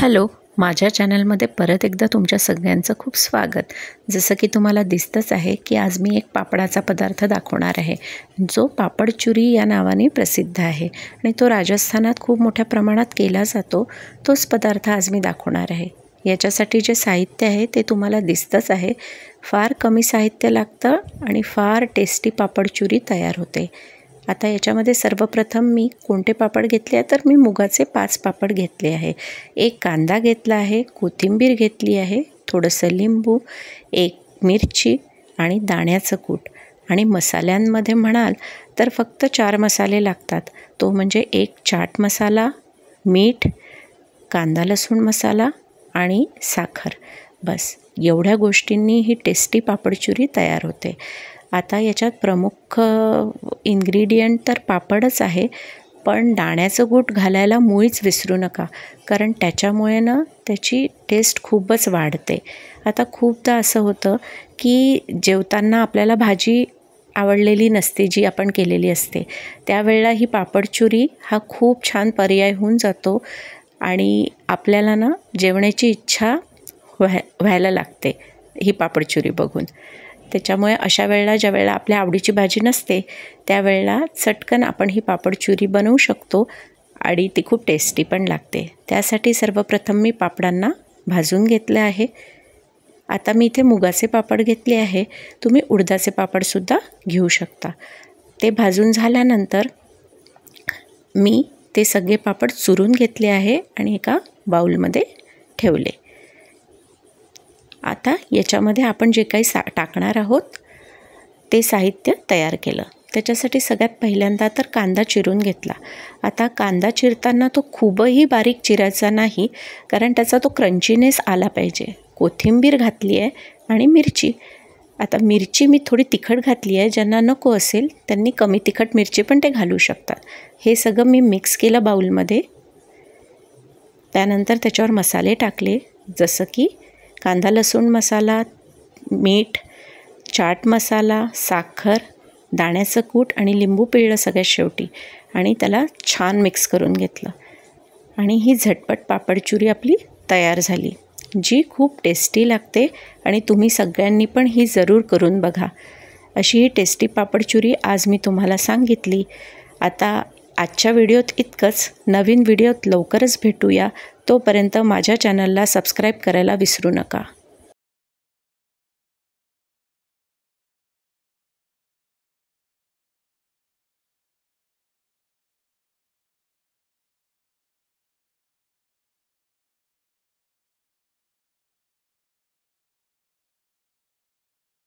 Hello, माझ्या चॅनलमध्ये परत एकदा तुमच्या सगळ्यांचं खूप स्वागत। जसं की तुम्हाला दिसतंच आहे की आज मी एक पापडाचा पदार्थ दाखवणार आहे जो पापड चुरी या नावाने प्रसिद्ध आहे आणि तो राजस्थानात खूप मोठ्या प्रमाणात केला जातो। तोच पदार्थ आज मी दाखवणार आहे। याच्यासाठी जे साहित्य आहे ते तुम्हाला दिसतंच आहे। फार कमी साहित्य लागतं आणि फार टेस्टी पापड चुरी तयार होते। आता याच्यामध्ये सर्वप्रथम मी कोणते पापड घेतले आहे तर मी मुगाचे 5 पापड घेतले आहे। एक कांदा घेतला आहे, कोथिंबीर घेतली आहे, थोडंसं लिंबू, एक मिरची आणि दाण्याचं कूट। आणि मसाल्यांमध्ये म्हणाल तर फक्त 4 मसाले लागतात। तो म्हणजे एक चाट मसाला, मीठ, कांदा लसूण मसाला आणि साखर। बस एवढ्या गोष्टींनी ही टेस्टी पापड चुरी तयार होते। आता याच्यात प्रमुख इन्ग्रेडियंट तर पापडच आहे, पण दाण्याचं कूट घालायला मुळीच विसरू नका, कारण त्याच्यामुळे ना त्याची टेस्ट खूपच वाढते। आता खूपदा असं होतं की जेवताना आपल्याला भाजी आवडलेली नसते जी आपण केलेली असते, त्यावेळेला ही पापड चुरी हा खूप छान पर्याय होऊन जातो आणि आपल्याला ना जेवण्याची इच्छा व्हायला लागते ही पापड चुरी बघून। त्याच्यामुळे अशा वेळेला ज्यावेळेला आपल्या आवडीची भाजी नसते त्यावेळेला चटकन आपण ही पापड चुरी बनवू शकतो आणि ती खूप टेस्टी पण लागते। त्यासाठी सर्वप्रथम मी पापडांना भाजून घेतले आहे। आता मी इथे मुगाचे पापड घेतले आहे, तुम्ही उडदाचे पापडसुद्धा घेऊ शकता। ते भाजून झाल्यानंतर मी ते सगळे पापड चुरून घेतले आहे आणि एका बाउलमध्ये ठेवले। आता याच्यामध्ये आपण जे काही टाकणार आहोत ते साहित्य तयार केलं। त्याच्यासाठी सगळ्यात पहिल्यांदा तर कांदा चिरून घेतला। आता कांदा चिरताना तो खूपही बारीक चिरायचा नाही, कारण त्याचा तो क्रंचीनेस आला पाहिजे। कोथिंबीर घातली आहे आणि मिरची। आता मिरची मी थोडी तिखट घातली आहे, ज्यांना नको असेल त्यांनी कमी तिखट मिरची पण ते घालू शकतात। हे सगळं मी मिक्स केलं बाउलमध्ये। त्यानंतर त्याच्यावर मसाले टाकले, जसं की कांदा लसूण मसाला, मीठ, चाट मसाला, साखर, दाण्याचं कूट आणि लिंबू पिळलं सगळ्यात शेवटी आणि त्याला छान मिक्स करून घेतलं। आणि ही झटपट पापड चुरी आपली तयार झाली, जी खूप टेस्टी लागते आणि तुम्ही सगळ्यांनी पण ही जरूर करून बघा। अशी ही टेस्टी पापड चुरी आज मी तुम्हाला सांगितली। आता आजच्या व्हिडिओत इतकंच। नवीन व्हिडिओत लवकरच भेटूया। तोपर्यंत माझ्या चॅनलला सबस्क्राईब करायला विसरू नका।